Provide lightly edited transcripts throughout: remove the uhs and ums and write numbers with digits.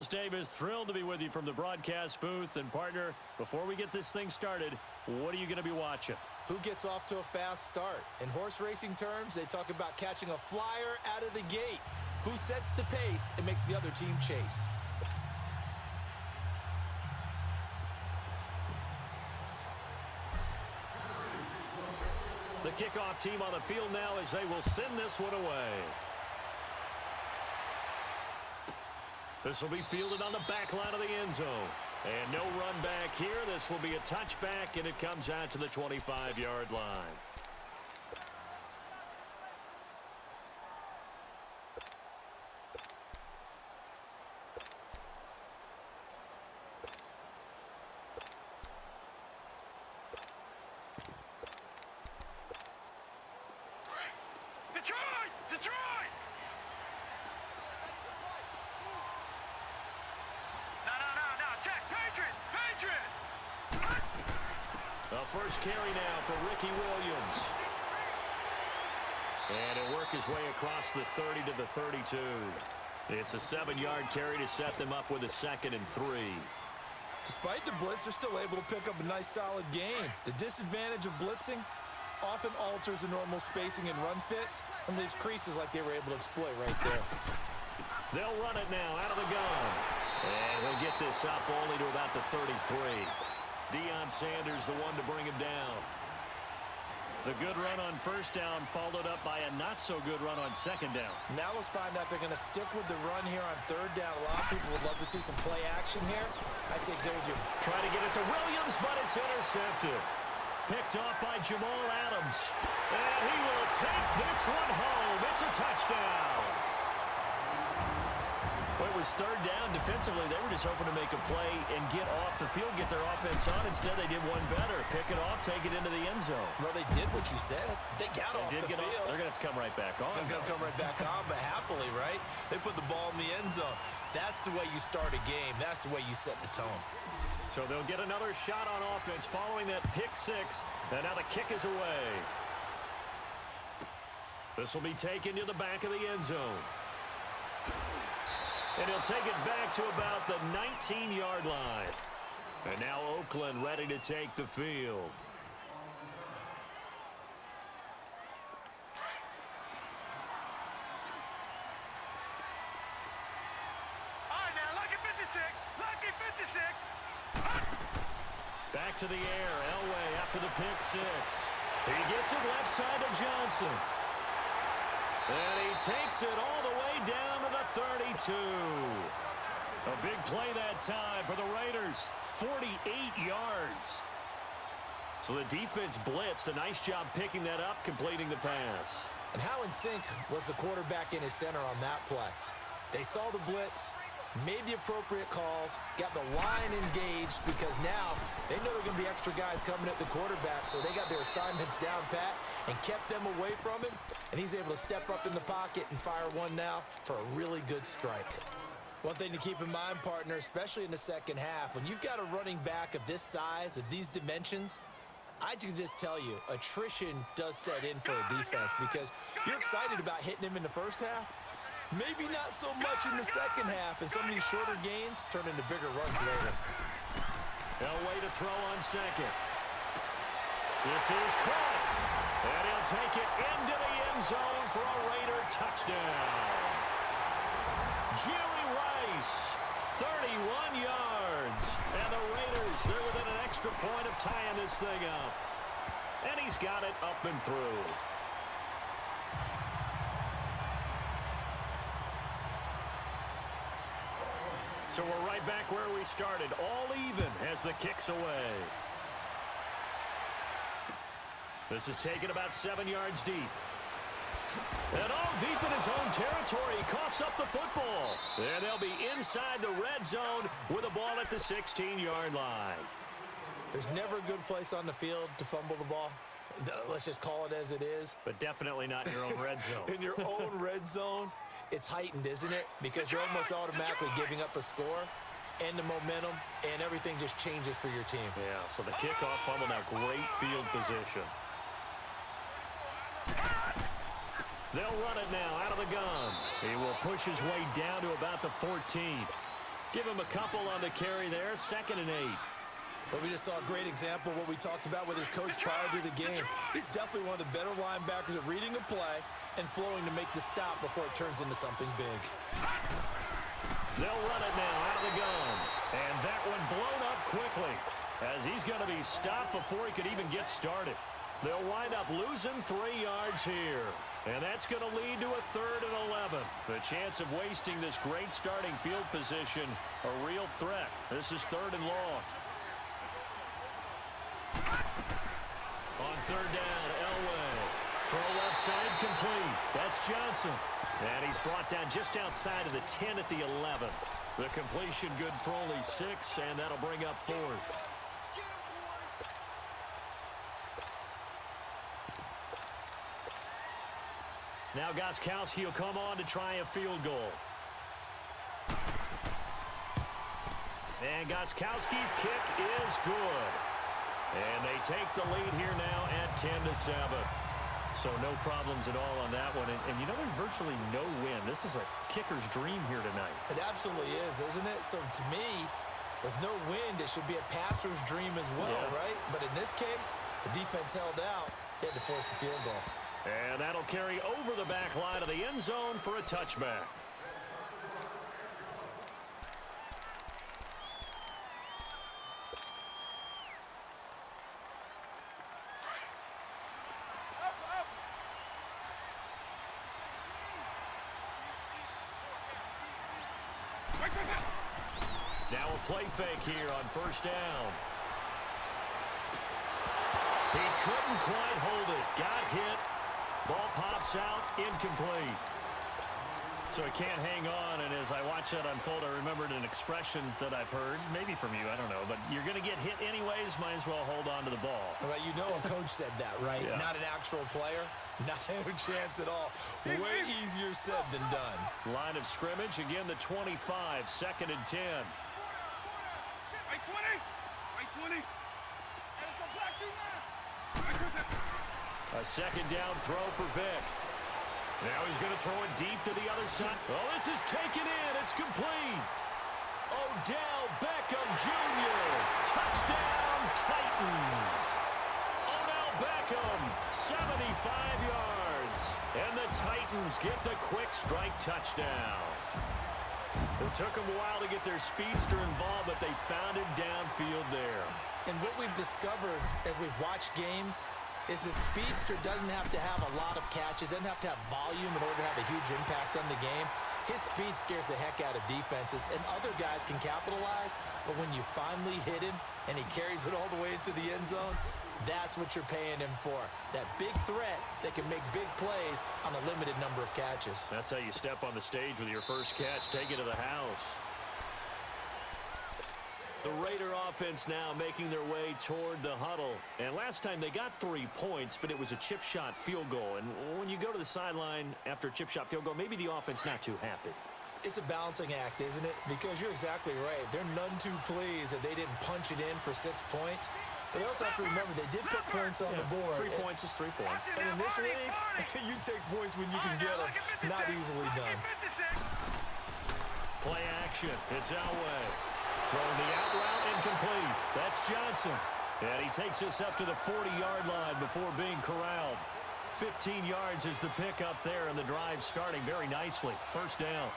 Davis, thrilled to be with you from the broadcast booth. And, partner, before we get this thing started, what are you going to be watching? Who gets off to a fast start? In horse racing terms, they talk about catching a flyer out of the gate. Who sets the pace and makes the other team chase? The kickoff team on the field now as they will send this one away. This will be fielded on the back line of the end zone. And no run back here. This will be a touchback, and it comes out to the 25-yard line. The first carry now for Ricky Williams. And he'll work his way across the 30 to the 32. It's a 7-yard carry to set them up with a 2nd and 3. Despite the blitz, they're still able to pick up a nice solid gain. The disadvantage of blitzing often alters the normal spacing and run fits and leaves creases like they were able to exploit right there. They'll run it now out of the gun. And he'll get this up only to about the 33. Deion Sanders, the one to bring him down. The good run on first down followed up by a not-so-good run on second down. Now let's find out if they're going to stick with the run here on third down. A lot of people would love to see some play action here. I say go, Jim. Trying to get it to Williams, but it's intercepted. Picked off by Jamal Adams. And he will take this one home. It's a touchdown. Well, it was third down. Defensively, they were just hoping to make a play and get off the field, get their offense on. Instead, they did one better. Pick it off, take it into the end zone. Well, they did what you said. They got off the field. They're going to have to come right back on. They're going to come right back on, but happily, right? They put the ball in the end zone. That's the way you start a game. That's the way you set the tone. So they'll get another shot on offense following that pick six. And now the kick is away. This will be taken to the back of the end zone. And he'll take it back to about the 19-yard line. And now Oakland ready to take the field. All right, now, lucky 56. Lucky 56. Back to the air. Elway after the pick six. He gets it left side to Johnson. And he takes it all the way down to the 32. A big play that time for the Raiders. 48 yards. So the defense blitzed. A nice job picking that up, completing the pass. And how in sync was the quarterback in his center on that play? They saw the blitz, made the appropriate calls, got the line engaged because now they know there are going to be extra guys coming at the quarterback, so they got their assignments down pat and kept them away from him, and he's able to step up in the pocket and fire one now for a really good strike. One thing to keep in mind, partner, especially in the second half, when you've got a running back of this size, of these dimensions, I can just tell you, attrition does set in for a defense because you're excited about hitting him in the first half. Maybe not so much in the second half, and some of these shorter gains turn into bigger runs later. Elway to throw on second. This is caught. And he'll take it into the end zone for a Raider touchdown. Jerry Rice, 31 yards. And the Raiders, they're within an extra point of tying this thing up. And he's got it up and through. So we're right back where we started, all even as the kick's away. This is taken about 7 yards deep. And all deep in his own territory, he coughs up the football. And they'll be inside the red zone with the ball at the 16-yard line. There's never a good place on the field to fumble the ball. Let's just call it as it is. But definitely not in your own red zone. In your own red zone, it's heightened, isn't it? Because you're almost automatically giving up a score and the momentum, and everything just changes for your team. Yeah, so the kickoff fumble now, great field position. They'll run it now out of the gun. He will push his way down to about the 14. Give him a couple on the carry there, 2nd and 8. But we just saw a great example of what we talked about with his coach prior to the game. He's definitely one of the better linebackers at reading a play and flowing to make the stop before it turns into something big. They'll run it now out of the gun. And that one blown up quickly as he's going to be stopped before he could even get started. They'll wind up losing 3 yards here. And that's going to lead to a 3rd and 11. The chance of wasting this great starting field position, a real threat. This is 3rd and long. On 3rd down, Elway. Throw left side complete. That's Johnson. And he's brought down just outside of the 10 at the 11. The completion good for only 6, and that'll bring up 4th. Now Gostkowski will come on to try a field goal. And Gostkowski's kick is good. And they take the lead here now at 10-7. So no problems at all on that one. And you know, there's virtually no win. This is a kicker's dream here tonight. It absolutely is, isn't it? So to me, with no wind, it should be a passer's dream as well, right? But in this case, the defense held out. They had to force the field goal. And that'll carry over the back line of the end zone for a touchback. Now a play fake here on 1st down. He couldn't quite hold it. Got hit. Ball pops out. Incomplete. So he can't hang on, and as I watch that unfold, I remembered an expression that I've heard, maybe from you, I don't know, but you're going to get hit anyways, might as well hold on to the ball. Well, you know a coach said that, right? Yeah. Not an actual player. Not a chance at all. Way easier said than done. Line of scrimmage, again the 25, 2nd and 10. Right 20. Right 20. Let's go black 2 now. A 2nd down throw for Vick. Now he's going to throw it deep to the other side. Oh, this is taken in. It's complete. Odell Beckham Jr. Touchdown, Titans. Odell Beckham, 75 yards. And the Titans get the quick strike touchdown. It took them a while to get their speedster involved, but they found him downfield there. And what we've discovered as we've watched games is the speedster doesn't have to have a lot of catches, doesn't have to have volume in order to have a huge impact on the game. His speed scares the heck out of defenses, and other guys can capitalize, but when you finally hit him and he carries it all the way into the end zone, that's what you're paying him for. That big threat that can make big plays on a limited number of catches. That's how you step on the stage with your first catch, take it to the house. The Raider offense now making their way toward the huddle. And last time they got 3 points, but it was a chip shot field goal. And when you go to the sideline after a chip shot field goal, maybe the offense not too happy. It's a balancing act, isn't it? Because you're exactly right. They're none too pleased that they didn't punch it in for 6 points. But they also have to remember they did put points on the board. 3 points is 3 points. And in this league, you take points when you can get them. Not easily done. Play action. It's Elway. Throwing the out route incomplete. That's Johnson. And he takes us up to the 40-yard line before being corralled. 15 yards is the pickup there, and the drive starting very nicely. 1st down.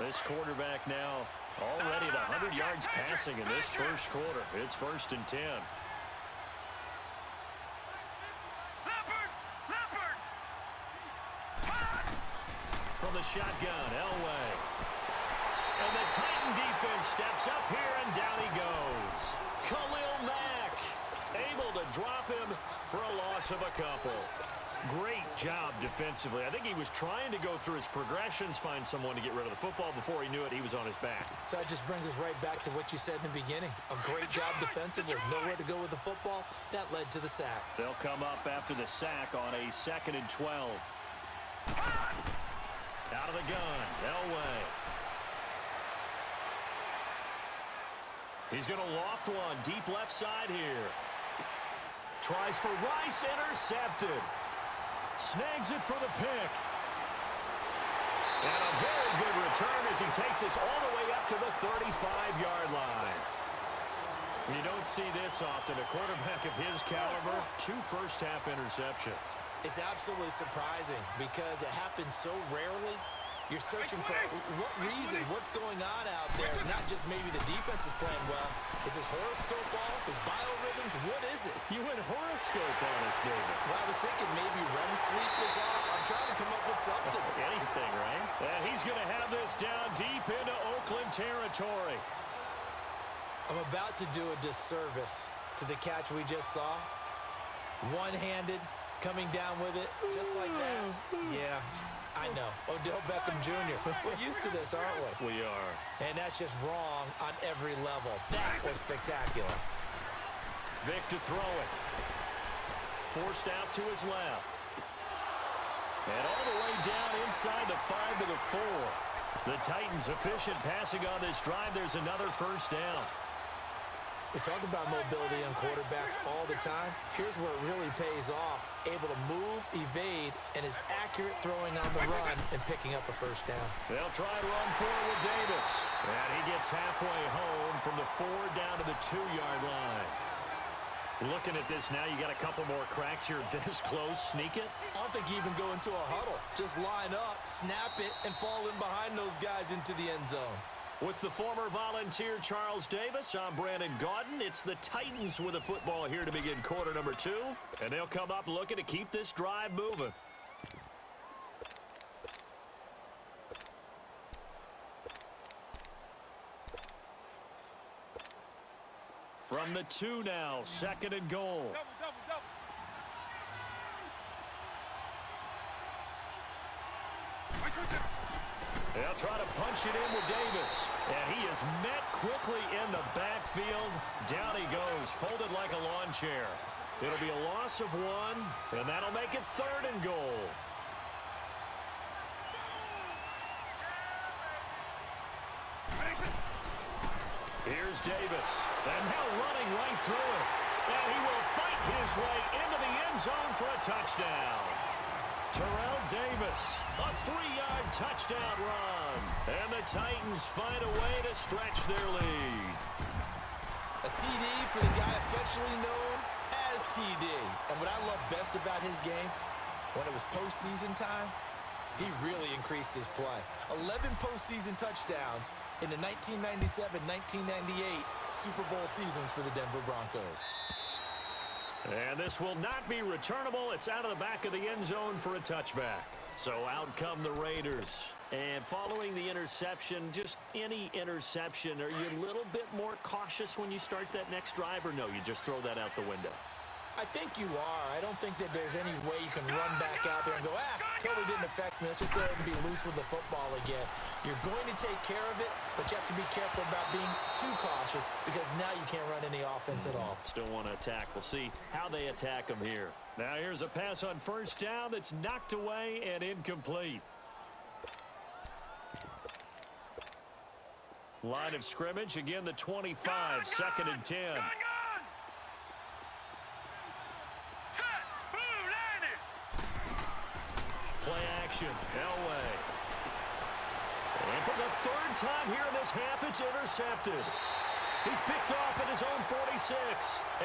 This quarterback now already at 100 yards passing in this first quarter. It's 1st and 10. From the shotgun, Elway. And the Titan defense steps up here, and down he goes. Khalil Mack able to drop him for a loss of a couple. Great job defensively. I think he was trying to go through his progressions, find someone to get rid of the football. Before he knew it, he was on his back. So that just brings us right back to what you said in the beginning. A great job defensively. Nowhere to go with the football. That led to the sack. They'll come up after the sack on a 2nd and 12. Out of the gun, Elway. He's going to loft one deep left side here. Tries for Rice, intercepted. Snags it for the pick. And a very good return as he takes us all the way up to the 35-yard line. You don't see this often. A quarterback of his caliber, 2 first-half interceptions. It's absolutely surprising because it happens so rarely. You're searching for what reason, what's going on out there. It's not just maybe the defense is playing well. Is his horoscope off? His biorhythms? What is it? You went horoscope on us, David. Well, I was thinking maybe REM sleep was off. I'm trying to come up with something. Anything, right? And he's going to have this down deep into Oakland territory. I'm about to do a disservice to the catch we just saw. One-handed, coming down with it, just like that. Yeah, I know. Odell Beckham Jr. We're used to this, aren't we? We are. And that's just wrong on every level. That was spectacular. Vic to throw it. Forced out to his left. And all the way down inside the 5 to the 4. The Titans efficient passing on this drive. There's another first down. We talk about mobility on quarterbacks all the time. Here's where it really pays off. Able to move, evade, and is accurate throwing on the run and picking up a first down. They'll try to run forward with Davis. And he gets halfway home from the 4 down to the 2-yard line. Looking at this now, you got a couple more cracks here this close. Sneak it. I don't think you even go into a huddle. Just line up, snap it, and fall in behind those guys into the end zone. With the former Volunteer Charles Davis, I'm Brandon Gaudin. It's the Titans with the football here to begin quarter number 2. And they'll come up looking to keep this drive moving. From the 2 now, 2nd and goal. Double. They'll try to punch it in with Davis. And he is met quickly in the backfield. Down he goes, folded like a lawn chair. It'll be a loss of 1, and that'll make it 3rd and goal. Here's Davis. And now running right through it. And he will fight his way into the end zone for a touchdown. Terrell Davis, a 3-yard touchdown run. And the Titans find a way to stretch their lead. A TD for the guy affectionately known as TD. And what I love best about his game, when it was postseason time, he really increased his play. 11 postseason touchdowns in the 1997-1998 Super Bowl seasons for the Denver Broncos. And this will not be returnable. It's out of the back of the end zone for a touchback. So out come the Raiders. And following the interception, just any interception, are you a little bit more cautious when you start that next drive, or no, you just throw that out the window? I think you are. I don't think that there's any way you can run back out there and go, totally didn't affect me. Let's just go ahead and be loose with the football again. You're going to take care of it, but you have to be careful about being too cautious because now you can't run any offense at all. Still want to attack. We'll see how they attack them here. Now here's a pass on first down that's knocked away and incomplete. Line of scrimmage, again the 25, 2nd and 10. Play action, Elway. And for the 3rd time here in this half, it's intercepted. He's picked off at his own 46.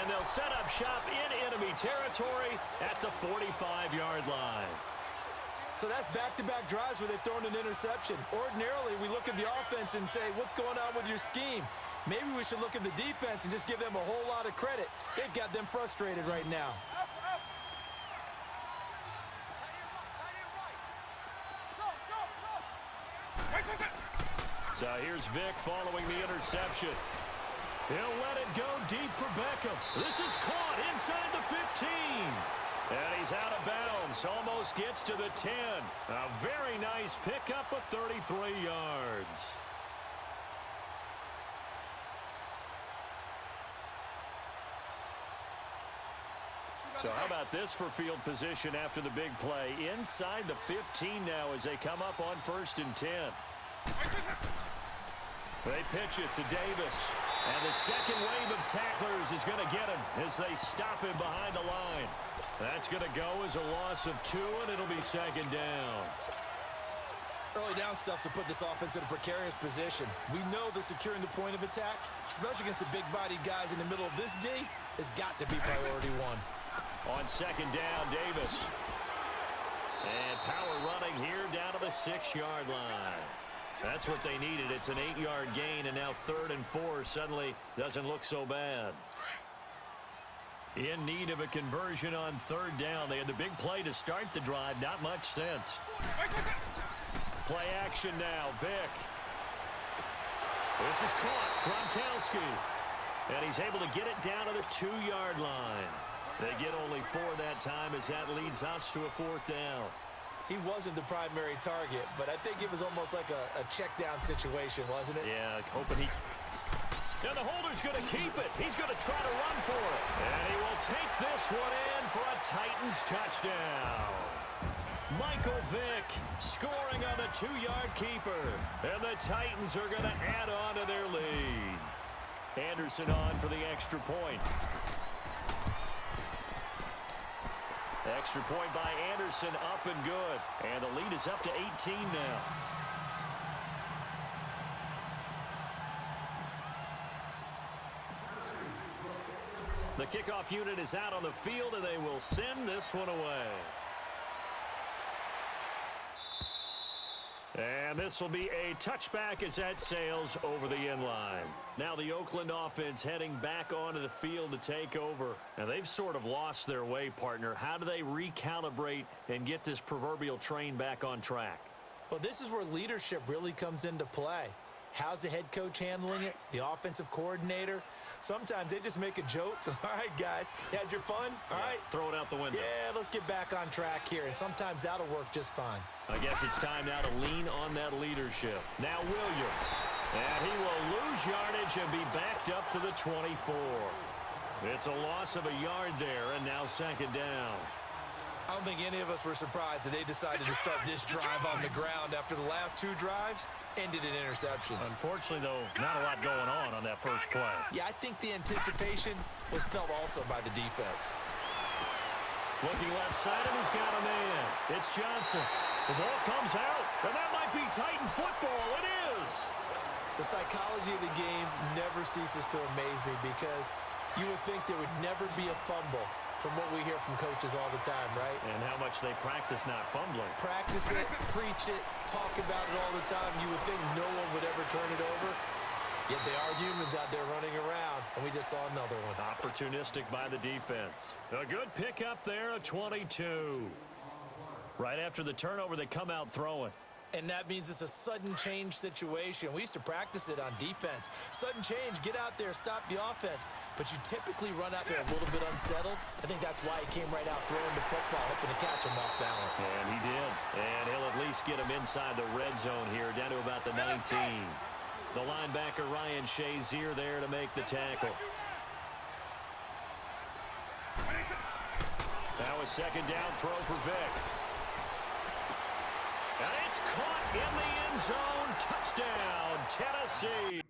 And they'll set up shop in enemy territory at the 45-yard line. So that's back-to-back drives where they've thrown an interception. Ordinarily, we look at the offense and say, what's going on with your scheme? Maybe we should look at the defense and just give them a whole lot of credit. They've got them frustrated right now. So here's Vic following the interception. He'll let it go deep for Beckham. This is caught inside the 15. And he's out of bounds. Almost gets to the 10. A very nice pickup of 33 yards. So how about this for field position after the big play? Inside the 15 now as they come up on 1st and 10. They pitch it to Davis. And the second wave of tacklers is going to get him as they stop him behind the line. That's going to go as a loss of 2, and it'll be 2nd down. Early down stuff to put this offense in a precarious position. We know that securing the point of attack, especially against the big-bodied guys in the middle of this D, has got to be priority one. On second down, Davis. And power running here down to the 6-yard line. That's what they needed. It's an 8-yard gain, and now 3rd and 4 suddenly doesn't look so bad. In need of a conversion on 3rd down. They had the big play to start the drive. Not much sense. Play action now. Vick. This is caught. Gronkowski. And he's able to get it down to the 2-yard line. They get only 4 that time as that leads us to a 4th down. He wasn't the primary target, but I think it was almost like a check-down situation, wasn't it? Yeah, hoping he... And the holder's going to keep it. He's going to try to run for it. And he will take this one in for a Titans touchdown. Michael Vick scoring on the 2-yard keeper. And the Titans are going to add on to their lead. Anderson on for the extra point. Extra point by Anderson, up and good. And the lead is up to 18 now. The kickoff unit is out on the field, and they will send this one away. And this will be a touchback as that sails over the end line. Now the Oakland offense heading back onto the field to take over. And they've sort of lost their way, partner. How do they recalibrate and get this proverbial train back on track? Well, this is where leadership really comes into play. How's the head coach handling it? The offensive coordinator? Sometimes they just make a joke. All right, guys, you had your fun? All right. Throw it out the window. Yeah, let's get back on track here. And sometimes that'll work just fine. I guess it's time now to lean on that leadership. Now Williams. And he will lose yardage and be backed up to the 24. It's a loss of a yard there, and now 2nd down. I don't think any of us were surprised that they decided to start this drive on the ground after the last 2 drives ended in interceptions. Unfortunately, though, not a lot going on that first play. Yeah, I think the anticipation was felt also by the defense. Looking left side, and he's got a man. It's Johnson. The ball comes out, and that might be Titan football. It is. The psychology of the game never ceases to amaze me because you would think there would never be a fumble from what we hear from coaches all the time, right? And how much they practice not fumbling. Practice it, preach it, talk about it all the time. You would think no one would ever turn it over. Yet they are humans out there running around, and we just saw another one. Opportunistic by the defense. A good pickup there, a 22. Right after the turnover, they come out throwing. And that means it's a sudden change situation. We used to practice it on defense. Sudden change, get out there, stop the offense. But you typically run out there a little bit unsettled. I think that's why he came right out throwing the football, hoping to catch him off balance. And he did. And he'll at least get him inside the red zone here, down to about the 19. The linebacker, Ryan Shazier, there to make the tackle. Now a 2nd down throw for Vick. And it's caught in the end zone. Touchdown, Tennessee.